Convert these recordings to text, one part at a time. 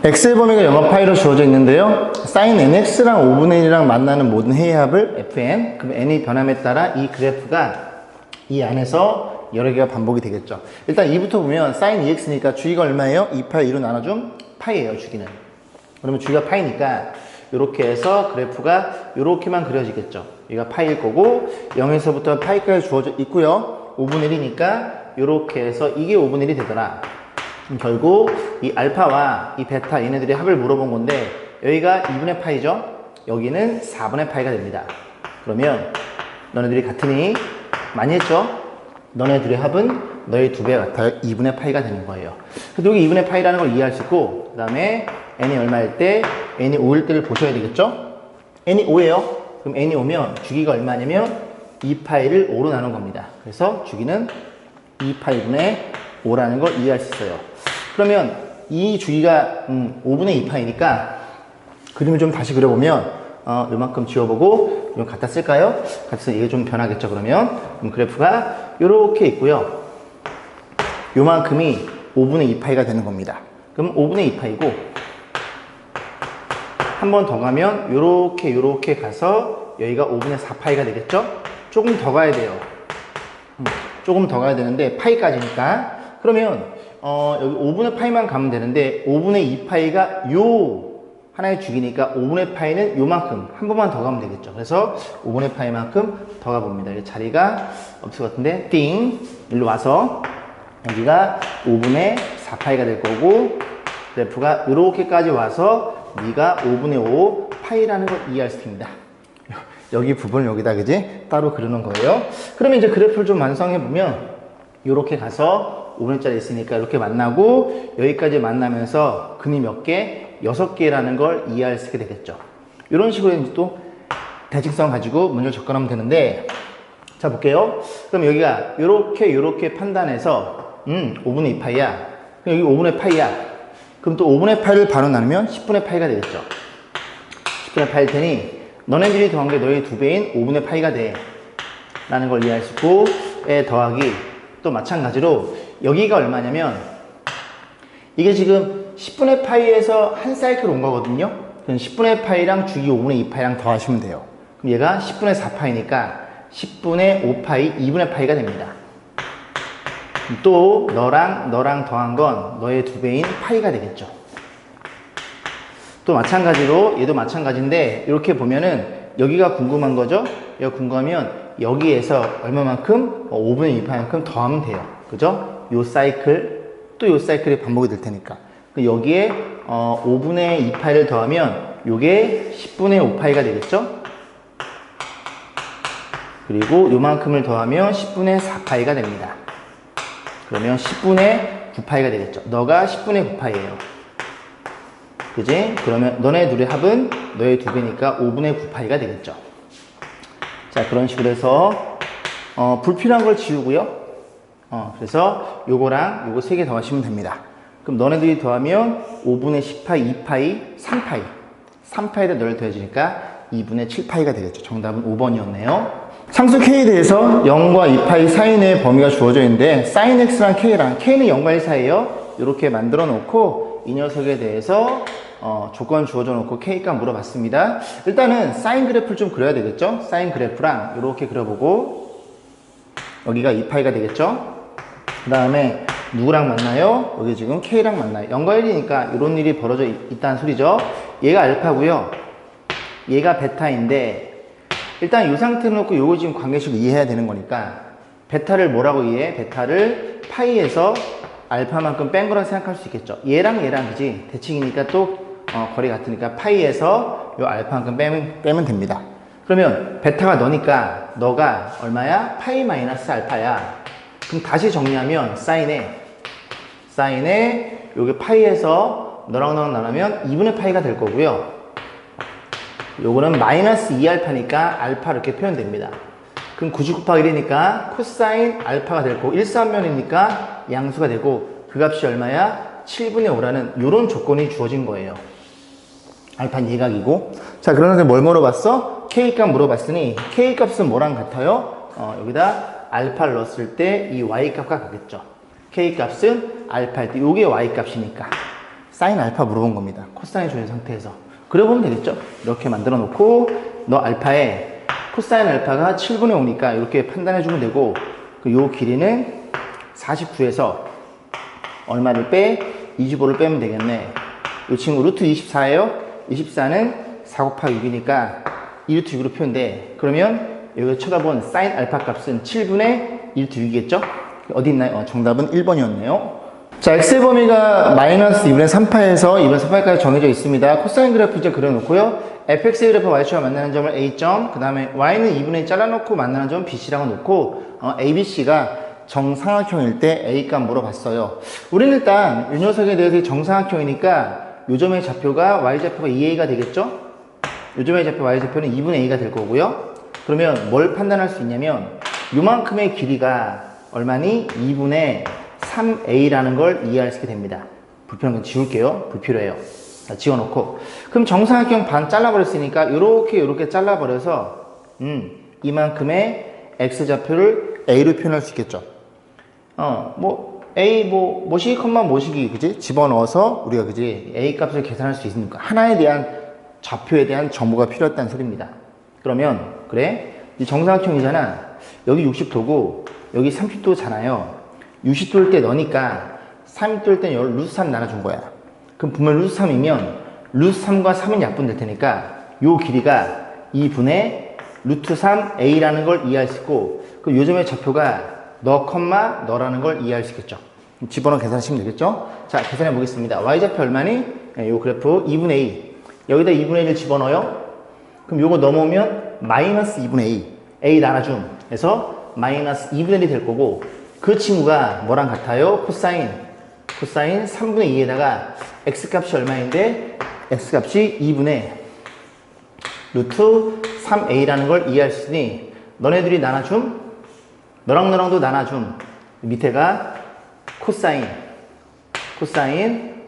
x의 범위가 영어 파이로 주어져 있는데요. sin nx랑 5분의 1이랑 만나는 모든 해의 합을 fn. 그럼 n이 변함에 따라 이 그래프가 이 안에서 여러 개가 반복이 되겠죠. 일단 2부터 보면 sin 2x니까 주기가 얼마예요? 2파이 2로 나눠준 파이예요, 주기는. 그러면 주기가 파이니까 이렇게 해서 그래프가 이렇게만 그려지겠죠. 얘가 파이일 거고 0에서부터 파이까지 주어져 있고요. 5분의 1이니까 이렇게 해서 이게 5분의 1이 되더라. 결국 이 알파와 이 베타 얘네들이 합을 물어본 건데 여기가 2분의 파이죠. 여기는 4분의 파이가 됩니다. 그러면 너네들이 같으니 많이 했죠? 너네 둘의 합은 너의 2배 같아요. 2분의 파이가 되는 거예요. 그래서 여기 2분의 파이라는 걸 이해할 수 있고 그 다음에 n이 얼마일 때 n이 5일 때를 보셔야 되겠죠? n이 5예요. 그럼 n이 5면 주기가 얼마냐면 2파이를 5로 나눈 겁니다. 그래서 주기는 2파이분의 5라는 걸 이해할 수 있어요. 그러면 이 주기가 5분의 2파이니까 그림을 좀 다시 그려보면 요만큼 지워보고 좀 갖다 쓸까요? 갖다 쓰면 이게 좀 변하겠죠. 그럼 그래프가 이렇게 있고요. 요만큼이 5분의 2파이가 되는 겁니다. 그럼 5분의 2파이고 한 번 더 가면 요렇게 가서 여기가 5분의 4파이가 되겠죠? 조금 더 가야 돼요. 조금 더 가야 되는데 파이까지니까 그러면 여기 5분의 파이만 가면 되는데 5분의 2파이가 요 하나의 주기니까 5분의 파이는 요만큼 한 번만 더 가면 되겠죠. 그래서 5분의 파이만큼 더 가봅니다. 자리가 없을 것 같은데 띵 일로 와서 여기가 5분의 4파이가 될 거고 그래프가 이렇게까지 와서 네가 5분의 5 파이라는 걸 이해할 수 있습니다. 여기 부분을 여기다 그지 따로 그려놓은 거예요. 그러면 이제 그래프를 좀 완성해 보면 이렇게 가서 5분짜리 있으니까 이렇게 만나고 여기까지 만나면서 근이 몇 개? 6개라는 걸 이해할 수 있게 되겠죠. 이런 식으로 이제 또 대칭성 가지고 문제를 접근하면 되는데 자 볼게요. 그럼 여기가 요렇게 판단해서 5분의 2파이야. 그럼 여기 5분의 파이야. 그럼 또 5분의 파이를 바로 나누면 10분의 파이가 되겠죠. 10분의 파이일 테니 너네들이 더한 게 너의 2배인 5분의 파이가 돼 라는 걸 이해할 수 있고 에 더하기 또 마찬가지로 여기가 얼마냐면 이게 지금 10분의 파이에서 한 사이클 온 거거든요. 그럼 10분의 파이랑 주기 5분의 2파이랑 더하시면 돼요. 그럼 얘가 10분의 4파이니까 10분의 5파이 2분의 파이가 됩니다. 또 너랑 더한 건 너의 2배인 파이가 되겠죠. 또 마찬가지로 얘도 마찬가지인데 이렇게 보면은 여기가 궁금한 거죠. 여기가 궁금하면 여기에서 얼마만큼 5분의 2파이만큼 더하면 돼요. 그죠? 요 사이클 또 요 사이클이 반복이 될 테니까 여기에 5분의 2파이를 더하면 요게 10분의 5파이가 되겠죠? 그리고 요만큼을 더하면 10분의 4파이가 됩니다. 그러면 10분의 9파이가 되겠죠. 너가 10분의 9파이예요. 그지? 그러면 너네 둘의 합은 너의 2배니까 5분의 9파이가 되겠죠. 자, 그런 식으로 해서 불필요한 걸 지우고요. 그래서 요거랑 요거 3개 더하시면 됩니다. 그럼 너네들이 더하면 5분의 10파이, 2파이, 3파이. 3파이에다 너를 더해주니까 2분의 7파이가 되겠죠. 정답은 5번이었네요. 상수 K에 대해서 0과 2파이 사이 내의 범위가 주어져 있는데 sin X랑 K랑 K는 0과 1 사이에요. 이렇게 만들어 놓고 이 녀석에 대해서 조건 주어져 놓고 K값 물어봤습니다. 일단은 사인 그래프를 좀 그려야 되겠죠. 사인 그래프랑 이렇게 그려보고 여기가 2파이가 되겠죠. 그 다음에 누구랑 만나요? 여기 지금 K랑 만나요. 0과 1이니까 이런 일이 벌어져 있다는 소리죠. 얘가 알파고요. 얘가 베타인데 일단 이 상태로 놓고 요거 지금 관계식을 이해해야 되는 거니까 베타를 뭐라고 이해해? 베타를 파이에서 알파만큼 뺀 거라고 생각할 수 있겠죠. 얘랑 그지? 대칭이니까 또 거리 같으니까 파이에서 요 알파만큼 빼면 됩니다. 그러면 베타가 너니까 너가 얼마야? 파이 마이너스 알파야. 그럼 다시 정리하면 사인에 요게 파이에서 너랑 나누면 2분의 파이가 될 거고요. 요거는 마이너스 2알파니까 알파 이렇게 표현됩니다. 그럼 90 곱하기 1이니까 코사인 알파가 될 거고 1사면이니까 양수가 되고 그 값이 얼마야? 7분의 5라는 요런 조건이 주어진 거예요. 알파는 예각이고. 자, 그러는데 뭘 물어봤어? K값 물어봤으니 K값은 뭐랑 같아요? 여기다 알파를 넣었을 때 이 Y값과 같겠죠. K값은 알파일 때 요게 Y값이니까 사인 알파 물어본 겁니다. 코사인 주어진 상태에서. 그려보면 되겠죠? 이렇게 만들어 놓고 너 알파에 코사인 알파가 7분의 5니까 이렇게 판단해 주면 되고 요 길이는 49에서 얼마를 빼? 25를 빼면 되겠네. 이 친구 루트 24예요. 24는 4 곱하기 6이니까 2루트 6으로 표현돼. 그러면 여기 쳐다본 사인 알파 값은 7분의 1루트 6이겠죠? 어디 있나요? 정답은 1번이었네요. 자, x의 범위가 마이너스 2분의 3파에서 2분의 3파까지 정해져 있습니다. 코사인 그래프 이제 그려놓고요. fx의 그래프 y축과 만나는 점을 a점, 그 다음에 y는 2분의 2 잘라놓고 만나는 점 bc라고 놓고 abc가 정삼각형일 때 a 값 물어봤어요. 우리는 일단 이 녀석에 대해서 정삼각형이니까 요점의 좌표가 y좌표가 2a가 되겠죠? 요점의 좌표 y좌표는 2분의 a가 될 거고요. 그러면 뭘 판단할 수 있냐면 요만큼의 길이가 얼마니? 2분의 3a라는 걸 이해할 수 있게 됩니다. 불필요한 건 지울게요. 불필요해요. 자, 지워놓고 그럼 정삼각형 반 잘라버렸으니까 요렇게 잘라버려서 이만큼의 x좌표를 a로 표현할 수 있겠죠. a 뭐시기 컴마 뭐시기 그지? 집어넣어서 우리가 그지? a 값을 계산할 수 있으니까 하나에 대한 좌표에 대한 정보가 필요했다는 소리입니다. 그러면 그래 이 정삼각형이잖아. 여기 60도고 여기 30도잖아요. 60도일 때 너니까 30도일 때 루트 3 나눠준 거야. 그럼 분명 루트 3이면 루트 3과 3은 약분될 테니까 요 길이가 2분의 루트 3a라는 걸 이해할 수 있고 그 요점의 좌표가 너 컴마 너라는 걸 이해할 수 있겠죠. 집어넣어 계산하시면 되겠죠. 자, 계산해 보겠습니다. y좌표 얼마니? 요 그래프 2분의 2 여기다 2분의 1을 집어넣어요. 그럼 요거 넘어오면 마이너스 2분의 2 a 나눠줌 해서 마이너스 2분의 1이 될 거고 그 친구가 뭐랑 같아요? 코사인 3분의 2에다가 x값이 얼마인데 x값이 2분의 루트 3a라는 걸 이해할 수 있으니 너네들이 나눠줌 너랑도 나눠줌 밑에가 코사인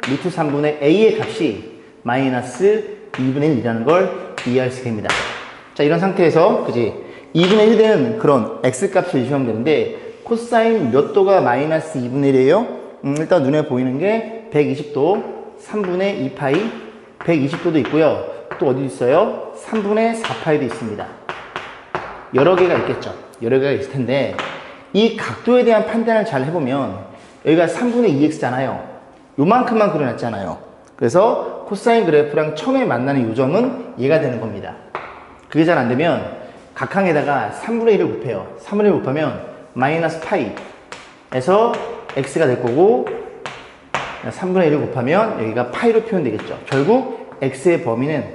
루트 3분의 a의 값이 마이너스 2분의 1이라는 걸 이해할 수 있게 됩니다. 자, 이런 상태에서 그지 2분의 1 되는 그런 x값을 이용하면 되는데 코사인 몇 도가 마이너스 2분의 1이에요? 일단 눈에 보이는 게 120도 3분의 2파이 120도도 있고요. 또 어디 있어요? 3분의 4파이도 있습니다. 여러 개가 있겠죠. 여러 개가 있을 텐데 이 각도에 대한 판단을 잘 해보면 여기가 3분의 2x잖아요. 요만큼만 그려놨잖아요. 그래서 코사인 그래프랑 처음에 만나는 요점은 얘가 되는 겁니다. 그게 잘 안되면 각항에다가 3분의 1을 곱해요. 3분의 1을 곱하면 마이너스 파이에서 x가 될 거고 3분의 1을 곱하면 여기가 파이로 표현되겠죠. 결국 x의 범위는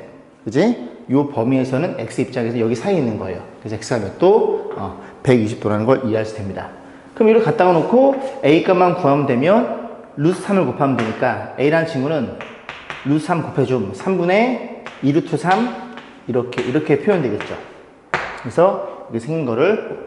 그지? 요 범위에서는 x 입장에서 여기 사이에 있는 거예요. 그래서 x가 몇 도? 120도라는 걸 이해할 수 됩니다. 그럼 이걸 갖다가 놓고 a 값만 구하면 되면 루트 3을 곱하면 되니까 a라는 친구는 루트 3 곱해줌 3분의 2 루트 3 이렇게 표현되겠죠. 그래서 이렇게 생긴 거를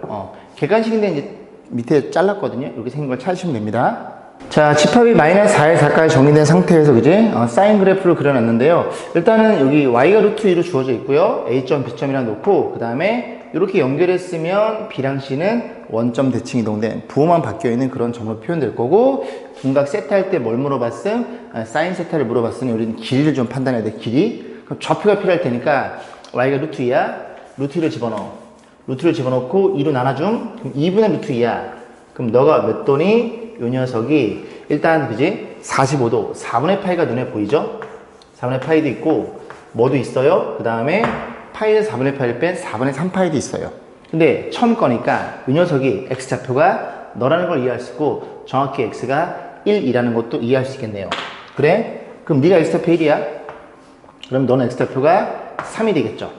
객관식인데 이제 밑에 잘랐거든요. 이렇게 생긴 걸 찾으시면 됩니다. 자, 집합이 마이너스 4에 4까지 정리된 상태에서 그지? 사인 그래프를 그려놨는데요. 일단은 여기 y가 루트 2로 주어져 있고요. a점, b점이랑 놓고 그 다음에 이렇게 연결했으면 b랑 c는 원점 대칭 이동된 부호만 바뀌어있는 그런 점으로 표현될 거고 분각 세타할 때 뭘 물어봤음? 사인 세타를 물어봤으니 우리는 길이를 좀 판단해야 돼. 길이. 그럼 좌표가 필요할 테니까 y가 루트 2야. 루트 2를 집어넣어. 루트를 집어넣고 2로 나눠줌. 그럼 2분의 루트 2야. 그럼 너가 몇 도니? 요 녀석이 일단 그지? 45도 4분의 파이가 눈에 보이죠? 4분의 파이도 있고 뭐도 있어요? 그 다음에 파이에서 4분의 파이를 뺀 4분의 3파이도 있어요. 근데 처음 거니까 요 녀석이 x좌표가 너라는 걸 이해할 수 있고 정확히 x가 1이라는 것도 이해할 수 있겠네요. 그래? 그럼 네가 x좌표 1이야? 그럼 너는 x좌표가 3이 되겠죠.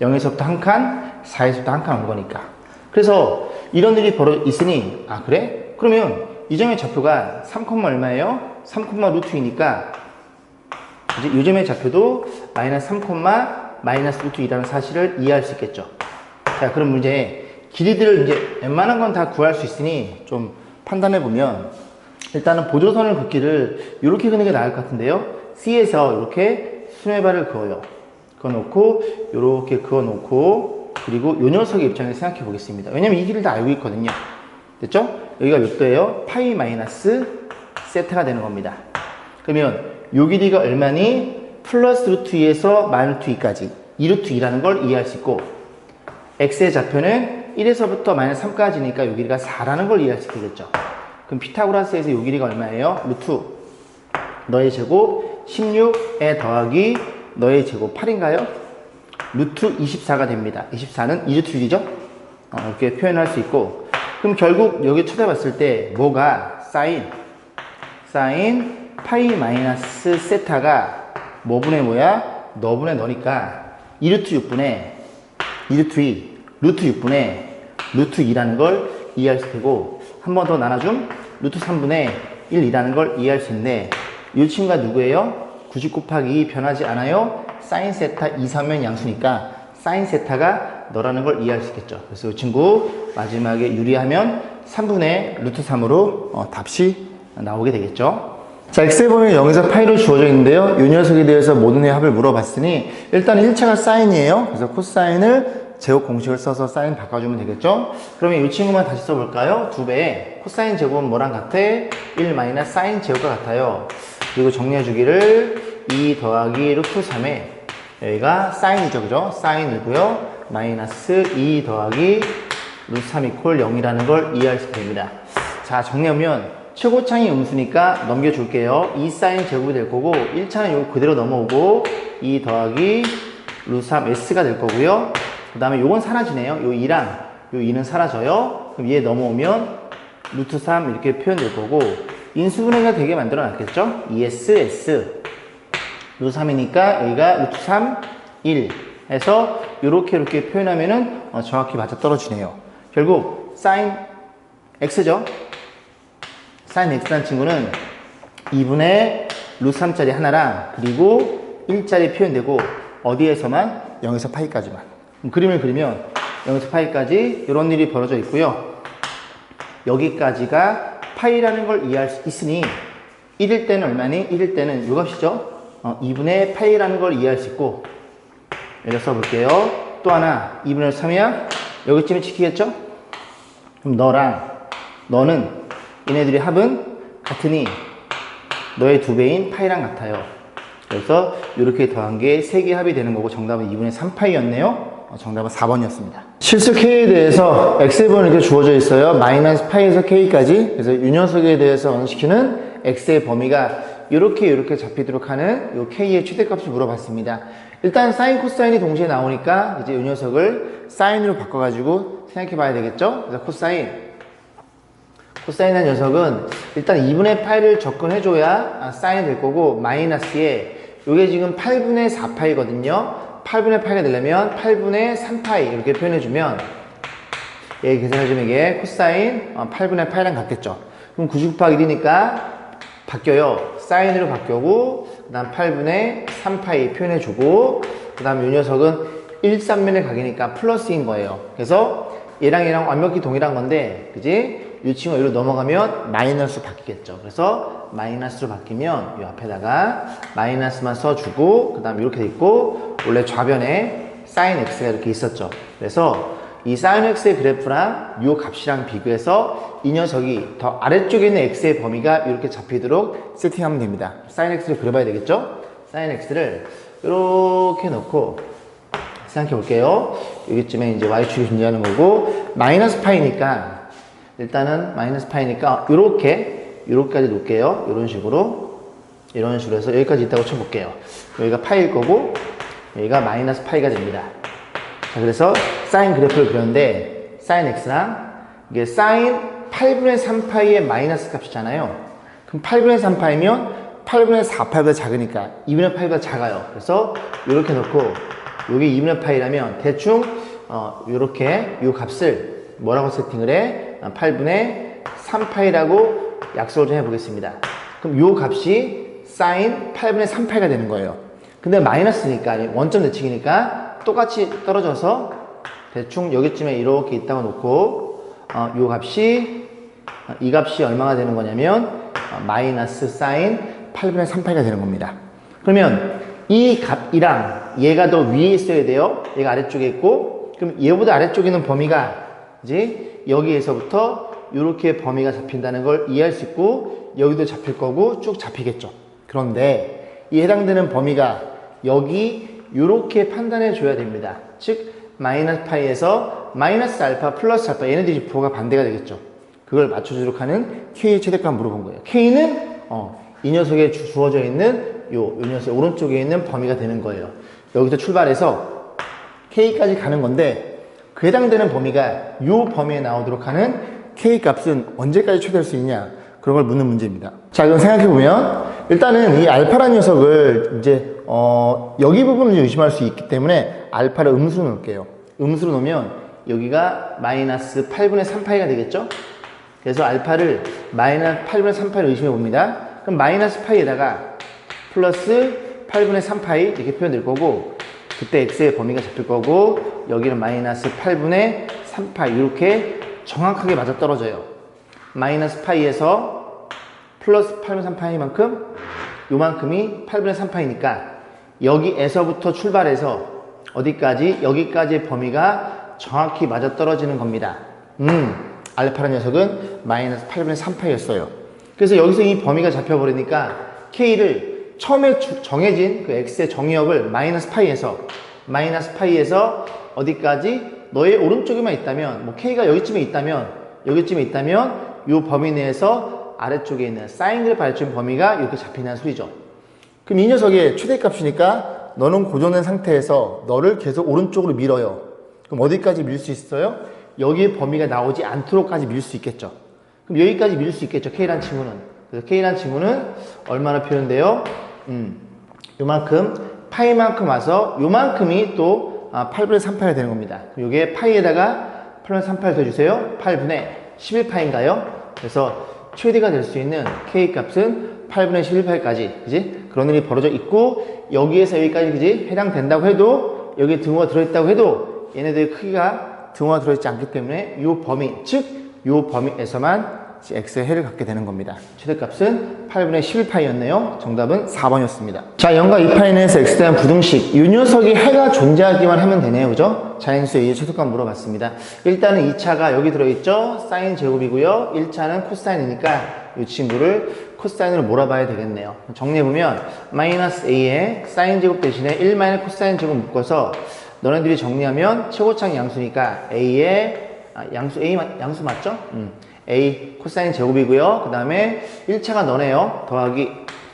0에서부터 한 칸, 4에서부터 한 칸 온 거니까. 그래서 이런 일이 벌어져 있으니 아 그래? 그러면 이 점의 좌표가 3, 얼마예요? 3, 루트 2니까 이제 요점의 좌표도 마이너스 3, 마이너스 루트 2라는 사실을 이해할 수 있겠죠. 자, 그럼 문제 길이들을 이제 웬만한 건 다 구할 수 있으니 좀 판단해 보면 일단은 보조선을 긋기를 이렇게 그는 게 나을 것 같은데요. C에서 이렇게 수뇌발을 그어요. 그어놓고 이렇게 그어놓고 그리고 요 녀석의 입장에서 생각해 보겠습니다. 왜냐면 이 길을 다 알고 있거든요. 됐죠? 여기가 몇 도예요? 파이 마이너스 세타가 되는 겁니다. 그러면 요 길이가 얼마니? 플러스 루트 2에서 마이너스 2까지 2루트 2라는 걸 이해할 수 있고, x의 좌표는 1에서부터 마이너스 3까지니까 요 길이가 4라는 걸 이해할 수 있겠죠. 그럼 피타고라스에서 요 길이가 얼마예요? 루트 너의 제곱 16에 더하기 너의 제곱 8인가요? 루트 24가 됩니다. 24는 2루트 1이죠? 이렇게 표현할 수 있고, 그럼 결국 여기 쳐다봤을 때 뭐가 사인 파이 마이너스 세타가 뭐분의 뭐야? 너분의 너니까 2루트 6분의 2루트 2 루트 6분의 루트 2라는 걸 이해할 수 있고, 한 번 더 나눠줌 루트 3분의 1이라는 걸 이해할 수 있는데, 이 친구가 누구예요? 90 곱하기 2 변하지 않아요? 사인 세타 2, 3면 양수니까 사인 세타가 너라는 걸 이해할 수 있겠죠. 그래서 이 친구 마지막에 유리하면 3분의 루트 3으로 답시 나오게 되겠죠. 자, x의 범위는 0에서 파이로 주어져 있는데요. 이 녀석에 대해서 모든 의 합을 물어봤으니 일단 1차가 사인이에요. 그래서 코사인을 제곱 공식을 써서 사인 바꿔주면 되겠죠. 그러면 이 친구만 다시 써볼까요? 2배에 코사인 제곱은 뭐랑 같아? 1 마이너스 사인 제곱과 같아요. 그리고 정리해주기를 2 더하기 루트 3에 여기가 사인이죠, 그죠? 사인이고요. 마이너스 2 더하기 루트 3 이퀄 0이라는 걸 이해할 수 있습니다. 자, 정리하면 최고차이 음수니까 넘겨줄게요. 2 사인 제곱이 될 거고, 1차는 요거 그대로 넘어오고 2 더하기 루트 3 s가 될 거고요. 그 다음에 요건 사라지네요. 요 2랑 요 2는 사라져요. 그럼 얘 넘어오면 루트 3 이렇게 표현될 거고, 인수분해가 되게 만들어 놨겠죠? 2s, s 루트 3이니까 여기가 루트 3, 1 해서 이렇게 표현하면은 정확히 맞아 떨어지네요. 결국 사인 x죠? 사인 x라는 친구는 2분의 루트 3짜리 하나랑 그리고 1짜리 표현되고, 어디에서만? 0에서 파이까지만. 그림을 그리면 0에서 파이까지 이런 일이 벌어져 있고요. 여기까지가 파이라는 걸 이해할 수 있으니 1일 때는 얼마니? 1일 때는 요 값이죠. 2분의 파이라는 걸 이해할 수 있고, 여기 써볼게요. 또 하나 2분의 3이야? 여기쯤에 지키겠죠? 그럼 너는 얘네들이 합은 같으니 너의 2배인 파이랑 같아요. 그래서 이렇게 더한 게 3개 합이 되는 거고, 정답은 2분의 3파이였네요. 정답은 4번이었습니다. 실수 k에 대해서 x의 범위는 이렇게 주어져 있어요. 마이너스 파이에서 k까지. 그래서 이 녀석에 대해서 원시키는 x의 범위가 이렇게 잡히도록 하는 요 k의 최대값을 물어봤습니다. 일단 사인 코사인이 동시에 나오니까 이제 이 녀석을 사인으로 바꿔가지고 생각해 봐야 되겠죠. 그래서 코사인한 녀석은 일단 2분의 파이를 접근해줘야 사인이 될 거고, 마이너스에 요게 지금 8분의 4파이거든요. 8분의 파이가 되려면 8분의 3파이 이렇게 표현해주면, 얘 계산해주면 이게 코사인 8분의 파이랑 같겠죠. 그럼 90 곱하기 1이니까 바뀌어요. 사인으로 바뀌고, 그 다음 8분의 3파이 표현해주고, 그 다음 이 녀석은 1, 3면의 각이니까 플러스인 거예요. 그래서 얘랑 완벽히 동일한 건데, 그지? 이 친구가 여기로 넘어가면 마이너스로 바뀌겠죠. 그래서 마이너스로 바뀌면 이 앞에다가 마이너스만 써주고, 그 다음 이렇게 돼 있고, 원래 좌변에 사인 x가 이렇게 있었죠. 그래서 이 사인 x의 그래프랑 이 값이랑 비교해서 이 녀석이 더 아래쪽에 있는 x의 범위가 이렇게 잡히도록 세팅하면 됩니다. 사인 x를 그려봐야 되겠죠? 사인 x를 이렇게 넣고 생각해 볼게요. 여기쯤에 이제 y축이 존재하는 거고, 마이너스 파이니까 일단은 마이너스 파이니까 요렇게까지 놓을게요. 이런 식으로 해서 여기까지 있다고 쳐볼게요. 여기가 파이일 거고, 여기가 마이너스 파이가 됩니다. 자, 그래서 사인 그래프를 그렸는데, 사인 x랑 이게 사인 8분의 3파이의 마이너스 값이잖아요. 그럼 8분의 3파이면 8분의 4파이보다 작으니까 2분의 파이보다 작아요. 그래서 이렇게 놓고, 여기 2분의 파이라면 대충 요렇게 요 값을 뭐라고 세팅을 해? 8분의 3파이라고 약속을 좀 해보겠습니다. 그럼 요 값이 사인 8분의 3파이가 되는 거예요. 근데 마이너스니까, 원점 대칭이니까 똑같이 떨어져서 대충 여기쯤에 이렇게 있다가 놓고, 요 값이, 이 값이 얼마가 되는 거냐면 마이너스 사인 8분의 3파이가 되는 겁니다. 그러면 이 값이랑 얘가 더 위에 있어야 돼요. 얘가 아래쪽에 있고, 그럼 얘보다 아래쪽에 있는 범위가 이제 여기에서부터 이렇게 범위가 잡힌다는 걸 이해할 수 있고, 여기도 잡힐 거고 쭉 잡히겠죠. 그런데 이 해당되는 범위가 여기 이렇게 판단해 줘야 됩니다. 즉 마이너스 파이에서 마이너스 알파 플러스 알파 얘네들이 부호가 반대가 되겠죠. 그걸 맞춰주도록 하는 K의 최대값 물어본 거예요. K는 이 녀석에 주어져 있는 요 녀석 오른쪽에 있는 범위가 되는 거예요. 여기서 출발해서 K까지 가는 건데 그 해당되는 범위가 요 범위에 나오도록 하는 K 값은 언제까지 최대할 수 있냐 그런 걸 묻는 문제입니다. 자, 그럼 생각해보면 일단은 이 알파라는 녀석을 이제 여기 부분을 의심할 수 있기 때문에 알파를 음수로 놓을게요. 음수로 놓으면 여기가 마이너스 8분의 3파이가 되겠죠? 그래서 알파를 마이너스 8분의 3파이를 의심해 봅니다. 그럼 마이너스 파이에다가 플러스 8분의 3파이 이렇게 표현될 거고 그때 x의 범위가 잡힐 거고 여기는 마이너스 8분의 3파이 이렇게 정확하게 맞아떨어져요. 마이너스 파이에서 플러스 8분의 3파이만큼 요만큼이 8분의 3파이니까 여기에서부터 출발해서 어디까지? 여기까지의 범위가 정확히 맞아떨어지는 겁니다. 알파라는 녀석은 마이너스 8분의 3파이였어요. 그래서 여기서 이 범위가 잡혀버리니까 K를 처음에 정해진 그 X의 정의역을 마이너스 파이에서 어디까지? 너의 오른쪽에만 있다면, 뭐 K가 여기쯤에 있다면 이 범위 내에서 아래쪽에 있는 사인 그래프 아래쪽 범위가 이렇게 잡힌다는 소리죠. 그럼 이 녀석의 최대값이니까 너는 고정된 상태에서 너를 계속 오른쪽으로 밀어요. 그럼 어디까지 밀 수 있어요? 여기에 범위가 나오지 않도록까지 밀 수 있겠죠. 그럼 여기까지 밀 수 있겠죠. K란 친구는. 그래서 K란 친구는 얼마나 표현돼요? 요만큼 파이만큼 와서 요만큼이 또 8분의 3파이가 되는 겁니다. 요게 파이에다가 8분의 3파이를 더해주세요. 8분의 11파인가요? 그래서 최대가 될 수 있는 K 값은 8분의 11파이까지, 그지? 그런 일이 벌어져 있고, 여기에서 여기까지, 그지? 해당된다고 해도, 여기에 등호가 들어있다고 해도, 얘네들의 크기가 등호가 들어있지 않기 때문에, 요 범위, 즉, 요 범위에서만 x의 해를 갖게 되는 겁니다. 최대값은 8분의 11파이였네요. 정답은 4번이었습니다. 자, 0과 2파이 내에서 x에 대한 부등식. 이 녀석이 해가 존재하기만 하면 되네요. 그죠? 자연수의 A의 최소값 물어봤습니다. 일단은 2차가 여기 들어있죠? 사인 제곱이고요. 1차는 코사인이니까 이 친구를 코사인으로 몰아봐야 되겠네요. 정리해보면 마이너스 A에 사인 제곱 대신에 1 마이너스 코사인 제곱 묶어서 너네들이 정리하면 최고차항 양수니까 A의 양수 맞죠? A 코사인 제곱이고요. 그 다음에 1차가 너네요. 더하기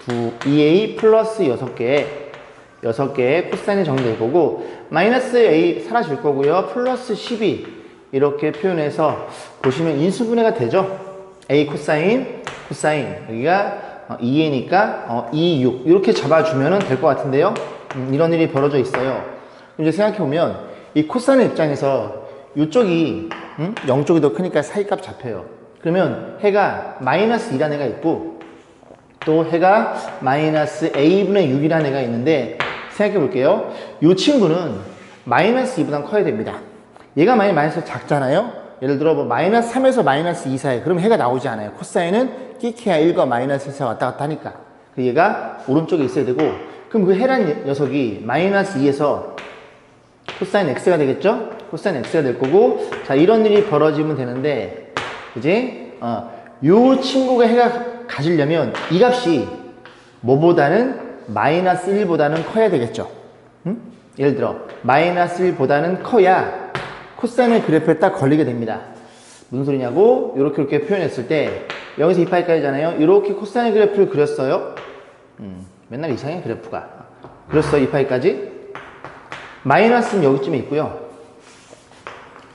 2A 플러스 6개의 코사인이 정리될 거고 마이너스 A 사라질 거고요. 플러스 12 이렇게 표현해서 보시면 인수분해가 되죠. A 코사인 여기가 2A니까 2, 6 이렇게 잡아주면 될 것 같은데요. 이런 일이 벌어져 있어요. 이제 생각해보면 이 코사인 입장에서 이쪽이 0쪽이 더 크니까 사이값 잡혀요. 그러면 해가 마이너스 2라는 애가 있고 또 해가 마이너스 A분의 6이라는 애가 있는데 생각해 볼게요. 이 친구는 마이너스 2보다 커야 됩니다. 얘가 만약 마이너스 작잖아요. 예를 들어 뭐 마이너스 3에서 마이너스 2 사이 그럼 해가 나오지 않아요. 코사인은 끼케야 1과 마이너스 1사 왔다 갔다 하니까 얘가 오른쪽에 있어야 되고 그럼 그 해란 녀석이 마이너스 2에서 코사인 X가 되겠죠? 코사인 X가 될 거고 자 이런 일이 벌어지면 되는데 그지? 요 친구가 해가 가지려면 이 값이 뭐보다는 마이너스 1보다는 커야 되겠죠. 예를 들어 마이너스 1보다는 커야 코사인의 그래프에 딱 걸리게 됩니다. 무슨 소리냐고 이렇게 표현했을 때 여기서 2파이까지잖아요. 이렇게 코사인의 그래프를 그렸어요. 맨날 이상해 그래프가. 그렸어요 2파이까지. 마이너스는 여기쯤에 있고요.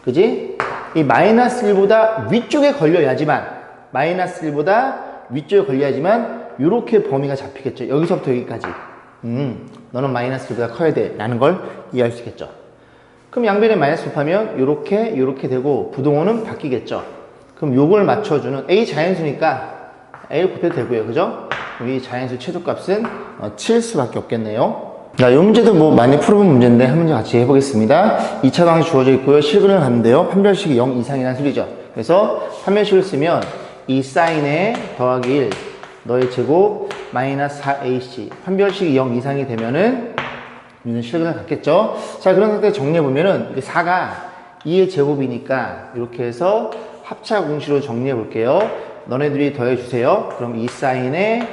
그지? 이 마이너스 1보다 위쪽에 걸려야지만 이렇게 범위가 잡히겠죠. 여기서부터 여기까지. 너는 마이너스 1보다 커야 돼 라는 걸 이해할 수 있겠죠. 그럼 양변에 마이너스 곱하면 요렇게 되고 부등호는 바뀌겠죠. 그럼 요걸 맞춰주는 A 자연수니까 A를 곱해도 되고요. 그죠? 그럼 이 자연수 최소값은 7 수밖에 없겠네요. 자, 이 문제도 뭐 많이 풀어본 문제인데 한 문제 같이 해보겠습니다. 2차 방이 주어져 있고요. 실근을 갔는데요. 판별식이 0 이상이라는 소리죠. 그래서 판별식을 쓰면 이 사인에 더하기 1 너의 제곱 마이너스 4AC 판별식이 0 이상이 되면은 이는 실근을 갖겠죠. 자, 그런 상태에 정리해보면은 4가 2의 제곱이니까 이렇게 해서 합차 공식으로 정리해 볼게요. 너네들이 더해주세요. 그럼 이 사인에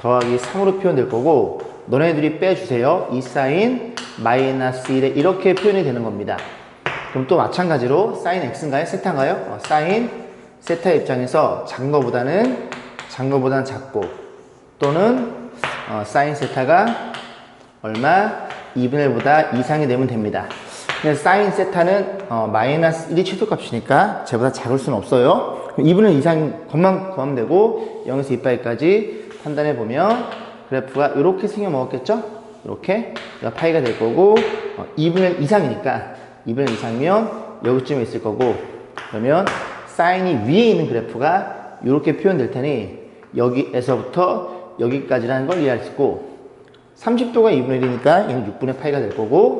더하기 3으로 표현될 거고 너네들이 빼주세요. 이 사인 마이너스 1에 이렇게 표현이 되는 겁니다. 그럼 또 마찬가지로 사인 x인가요? 세타인가요? 사인 세타 입장에서 작은 거보다는 작고 또는 사인 세타가 얼마? 2분의 1보다 이상이 되면 됩니다. 근데 사인 세타는 마이너스 1이 최소값이니까 쟤보다 작을 수는 없어요. 그럼 2분의 1 이상인 것만 구하면 되고 0에서 2파이까지 판단해 보면 그래프가 이렇게 생겨 먹었겠죠? 이렇게 파이가 될 거고 2분의 1 이상이니까 2분의 1 이상이면 여기쯤에 있을 거고 그러면 사인이 위에 있는 그래프가 이렇게 표현될 테니 여기에서부터 여기까지라는 걸 이해할 수 있고 30도가 2분의 1이니까 얘는 6분의 파이가 될 거고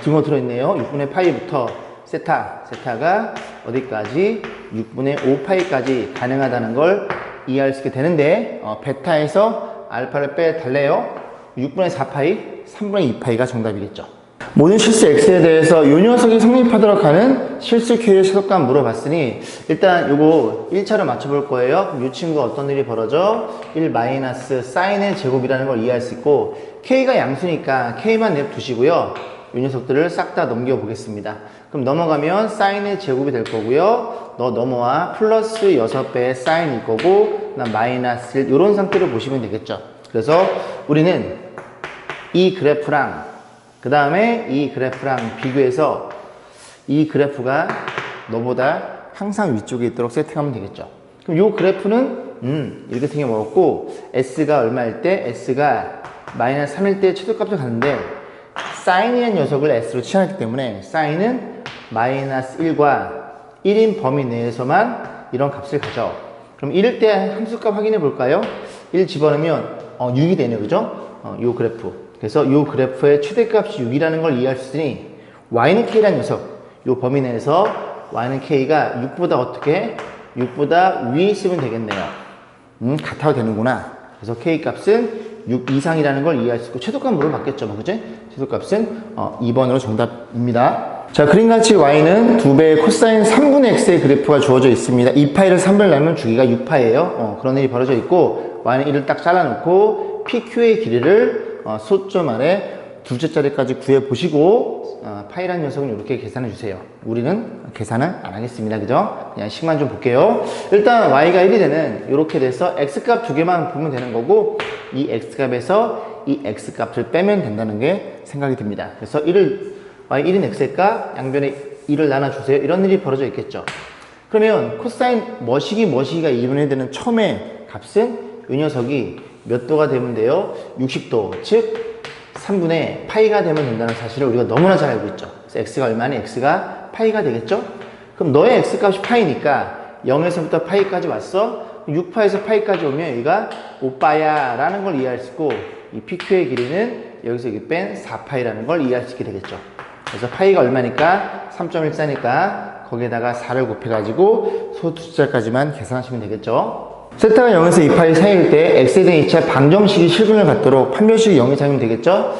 등호 들어있네요. 6분의 파이부터 세타가 어디까지? 6분의 5파이까지 가능하다는 걸 이해할 수 있게 되는데 베타에서 알파를 빼달래요. 6분의 4파이, 3분의 2파이가 정답이겠죠. 모든 실수 x에 대해서 이 녀석이 성립하도록 하는 실수 K의 최소값 물어봤으니 일단 요거 1차로 맞춰볼 거예요. 그럼 이 친구가 어떤 일이 벌어져? 1 마이너스 사인의 제곱이라는 걸 이해할 수 있고 K가 양수니까 K만 냅두시고요. 이 녀석들을 싹 다 넘겨보겠습니다. 그럼 넘어가면 사인의 제곱이 될 거고요. 너 넘어와 플러스 6배의 사인일 거고 마이너스 1 이런 상태로 보시면 되겠죠. 그래서 우리는 이 그래프랑 그 다음에 이 그래프랑 비교해서 이 그래프가 너보다 항상 위쪽에 있도록 세팅하면 되겠죠. 그럼 이 그래프는 이렇게 생겨 먹었고 S가 얼마일 때? S가 마이너스 3일 때 최소값을 갖는데 사인이라는 녀석을 S로 취하기 때문에 사인은 마이너스 1과 1인 범위 내에서만 이런 값을 가져. 그럼 이럴 때 함수값 확인해 볼까요? 1 집어넣으면 6이 되네요. 그죠? 요 그래프. 그래서 이 그래프의 최대값이 6이라는 걸 이해할 수 있으니 y는 k라는 녀석, 이 범위 내에서 y는 k가 6보다 어떻게? 6보다 위에 있으면 되겠네요. 같아도 되는구나. 그래서 k 값은 6 이상이라는 걸 이해할 수 있고 최소값 물어봤겠죠, 뭐 그지? 최소값은 2번으로 정답입니다. 자, 그림같이 y는 2배의 코사인 3분의 x의 그래프가 주어져 있습니다. 2파이를 3분의 나누면 주기가 6파예요. 그런 일이 벌어져 있고 y는 1을 딱 잘라놓고 pq의 길이를 소점 아래 둘째 자리까지 구해보시고 파이라는 녀석은 이렇게 계산해 주세요. 우리는 계산을 안 하겠습니다. 그죠? 그냥 식만 좀 볼게요. 일단 y가 1이 되는 이렇게 돼서 x값 두 개만 보면 되는 거고 이 x값에서 이 x값을 빼면 된다는 게 생각이 듭니다. 그래서 y 1인 x의 값 양변에 1을 나눠주세요. 이런 일이 벌어져 있겠죠. 그러면 코사인 머시기가 2분의 1 되는 처음에 값은 이 녀석이 몇 도가 되면 돼요? 60도, 즉 3분의 파이가 되면 된다는 사실을 우리가 너무나 잘 알고 있죠. 그래서 x가 얼마니? x가 파이가 되겠죠? 그럼 너의 x값이 파이니까 0에서부터 파이까지 왔어? 6파에서 파이까지 오면 여기가 5파야 라는 걸 이해할 수 있고 이 PQ의 길이는 여기서 여기 뺀 4파이라는 걸 이해할 수 있게 되겠죠. 그래서 파이가 얼마니까? 3.14니까 거기에다가 4를 곱해가지고 소 숫자까지만 계산하시면 되겠죠. 세타가 0에서 2파이 사이일 때 x에 대한 2차 방정식이 실근을 갖도록 판별식이 0 이상이면 되겠죠?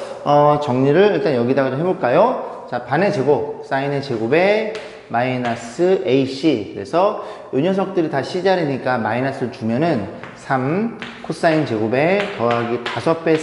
정리를 일단 여기다가 좀 해볼까요? 자, 반의 제곱, 사인의 제곱에 마이너스 ac. 그래서 이 녀석들이 다 C자리니까 마이너스를 주면은 3 코사인 제곱에 더하기 5배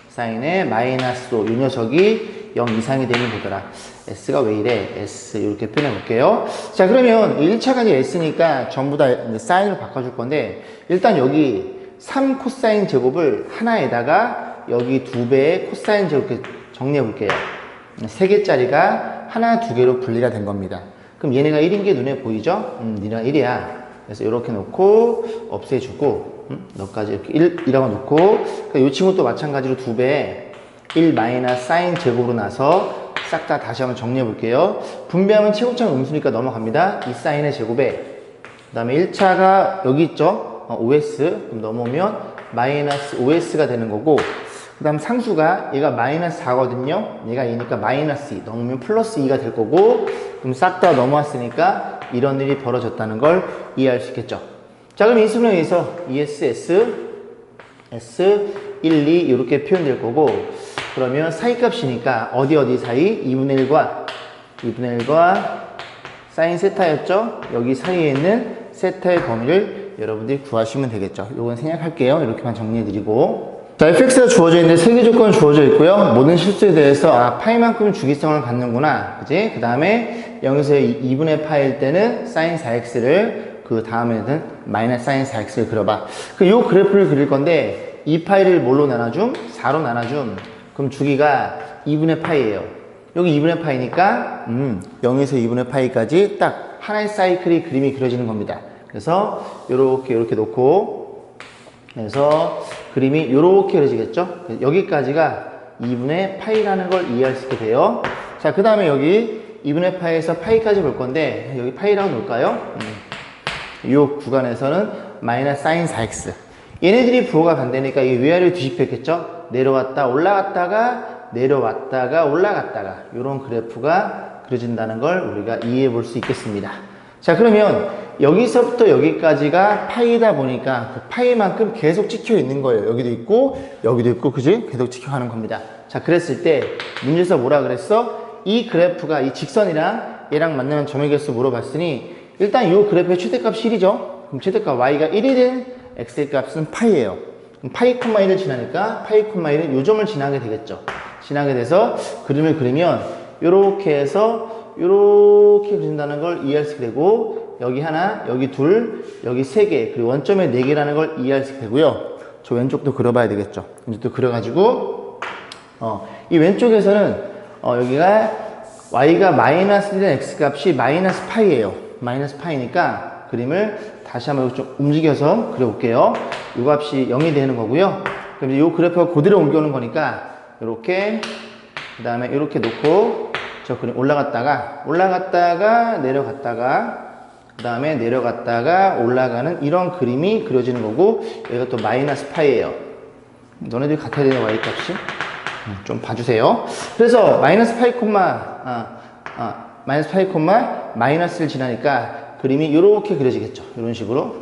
사인에 마이너스 5. 이 녀석이 0 이상이 되면 되더라. S가 왜 이래? S 이렇게 표현해 볼게요. 자, 그러면 1차가 이제 S니까 전부 다 사인으로 바꿔줄 건데 일단 여기 3 코사인 제곱을 하나에다가 여기 2배의 코사인 제곱 이렇게 정리해 볼게요. 3개짜리가 하나, 2개로 분리가 된 겁니다. 그럼 얘네가 1인 게 눈에 보이죠? 얘네가 1이야. 그래서 이렇게 놓고 없애주고 너까지 이렇게 1이라고 놓고 그러니까 이 친구도 마찬가지로 2배 1 마이너스 사인 제곱으로 나서 싹 다 다시 한번 정리해 볼게요. 분배하면 최고차는 음수니까 넘어갑니다. 이 사인의 제곱에 그 다음에 1차가 여기 있죠. OS 그럼 넘어오면 마이너스 OS가 되는 거고 그 다음 상수가 얘가 마이너스 4거든요. 얘가 2니까 마이너스 2 넘으면 플러스 2가 될 거고 그럼 싹 다 넘어왔으니까 이런 일이 벌어졌다는 걸 이해할 수 있겠죠. 자, 그럼 이 수능에 의해서 ES, S, 1, 2 이렇게 표현될 거고 그러면 사이값이니까 어디 사이? 2분의 1과 사인 세타였죠? 여기 사이에 있는 세타의 범위를 여러분들이 구하시면 되겠죠. 요건 생략할게요. 이렇게만 정리해드리고 자, fx가 주어져 있는데 세개 조건 주어져 있고요. 모든 실수에 대해서 파이만큼 주기성을 갖는구나, 그지? 그 다음에 0에서 2분의 파일 때는 sin 4x를, 그 다음에는 마이너스 sin 4x를 그려봐. 요 그래프를 그릴 건데 이 파일을 뭘로 나눠줌? 4로 나눠줌. 그럼 주기가 2분의 파이예요. 여기 2분의 파이니까 0에서 2분의 파이까지 딱 하나의 사이클이 그림이 그려지는 겁니다. 그래서 요렇게 놓고, 그래서 그림이 이렇게 그려지겠죠? 여기까지가 2분의 파이라는 걸 이해할 수 있게 돼요. 자, 그 다음에 여기 2분의 파이에서 파이까지 볼 건데, 여기 파이라고 놓을까요? 이 구간에서는 마이너스 사인 4x. 얘네들이 부호가 반대니까 이게 위아래로 뒤집혔겠죠? 내려왔다, 올라갔다가, 내려왔다가, 올라갔다가. 이런 그래프가 그려진다는 걸 우리가 이해해 볼 수 있겠습니다. 자, 그러면 여기서부터 여기까지가 파이다 보니까 그 파이만큼 계속 찍혀 있는 거예요. 여기도 있고, 그지? 계속 찍혀 가는 겁니다. 자, 그랬을 때 문제에서 뭐라 그랬어? 이 그래프가 이 직선이랑 얘랑 만나는 점의 개수 물어봤으니 일단 이 그래프의 최대값이 1이죠. 그럼 최대값 y가 1이 된 x의 값은 파이예요. 그럼 파이, 1을 지나니까 파이, 1은 요 점을 지나게 되겠죠. 지나게 돼서 그림을 그리면 요렇게 해서 요렇게 그린다는 걸 이해할 수 있게 되고, 여기 하나, 여기 둘, 여기 세 개, 그리고 원점에 네 개라는 걸 이해할 수 있게 되고요. 저 왼쪽도 그려봐야 되겠죠. 왼쪽도 그려가지고 이 왼쪽에서는 여기가 y가 마이너스 1된 x 값이 마이너스 파이예요. 마이너스 파이니까 그림을 다시 한번 좀 움직여서 그려볼게요. 이 값이 0이 되는 거고요. 그럼 이 그래프가 그대로 옮겨오는 거니까 이렇게, 그 다음에 이렇게 놓고 저 그림 올라갔다가 내려갔다가 그 다음에 내려갔다가 올라가는 이런 그림이 그려지는 거고, 여기가 또 마이너스 파이예요. 너네들이 같아야 되는 y 값이 좀 봐주세요. 그래서 마이너스 파이 마이너스를 지나니까 그림이 이렇게 그려지겠죠. 이런 식으로.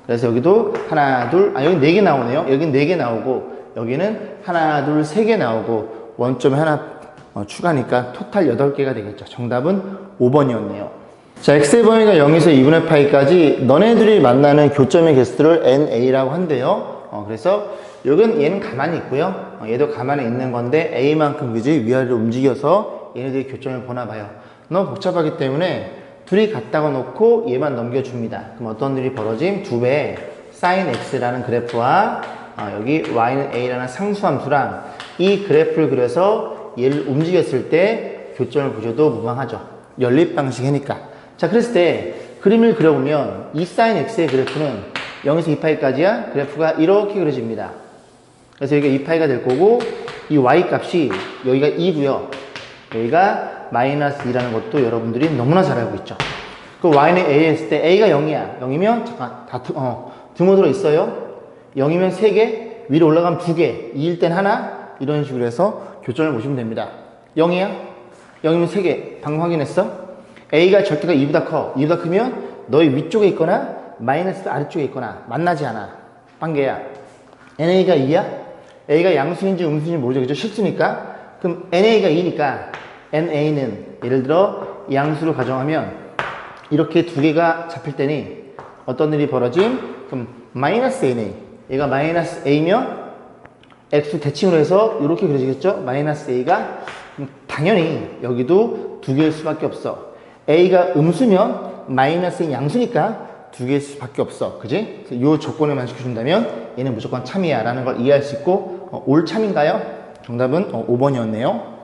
그래서 여기도 하나, 둘, 여기 4개 나오네요. 여기는 4개 나오고, 여기는 하나, 둘, 3개 나오고, 원점에 하나 추가니까 토탈 8개가 되겠죠. 정답은 5번이었네요. 자, x의 범위가 0에서 2분의 파이까지 너네들이 만나는 교점의 개수를 NA라고 한대요. 그래서 얘는 가만히 있고요. 얘도 가만히 있는 건데 A만큼 그지 위아래로 움직여서 얘네들이 교점을 보나 봐요. 너무 복잡하기 때문에 둘이 같다고 놓고 얘만 넘겨줍니다. 그럼 어떤 일이 벌어짐? 2배 sin x라는 그래프와 여기 y는 a라는 상수함수랑 이 그래프를 그려서 얘를 움직였을 때 교점을 보셔도 무방하죠. 연립 방식이니까. 자, 그랬을 때 그림을 그려보면 이 sin x의 그래프는 0에서 2파이까지야 그래프가 이렇게 그려집니다. 그래서 여기가 2파이가 될 거고, 이 y 값이 여기가 2고요. 여기가 마이너스 2라는 것도 여러분들이 너무나 잘 알고 있죠. 그 y는 a 했을 때 a가 0이야. 0이면 잠깐 다 등호들어 있어요. 0이면 3개, 위로 올라가면 2개, 2일 땐 하나, 이런 식으로 해서 교점을 보시면 됩니다. 0이야? 0이면 3개. 방금 확인했어? a가 절대가 2보다 커. 2보다 크면 너의 위쪽에 있거나 마이너스 아래쪽에 있거나 만나지 않아. 관계야. NA가 2야? A가 양수인지 음수인지 모르죠. 그죠? 실수니까. 그럼 NA가 2니까 NA는 예를 들어 양수를 가정하면 이렇게 두 개가 잡힐 때니 어떤 일이 벌어짐? 그럼 마이너스 NA. 얘가 마이너스 A면 X 대칭으로 해서 이렇게 그려지겠죠? 마이너스 A가. 그럼 당연히 여기도 두 개일 수밖에 없어. A가 음수면 마이너스 양수니까 두 개일 수밖에 없어. 그지? 이 조건을 지켜준다면 얘는 무조건 참이야 라는 걸 이해할 수 있고, 올 참인가요? 정답은 5번이었네요.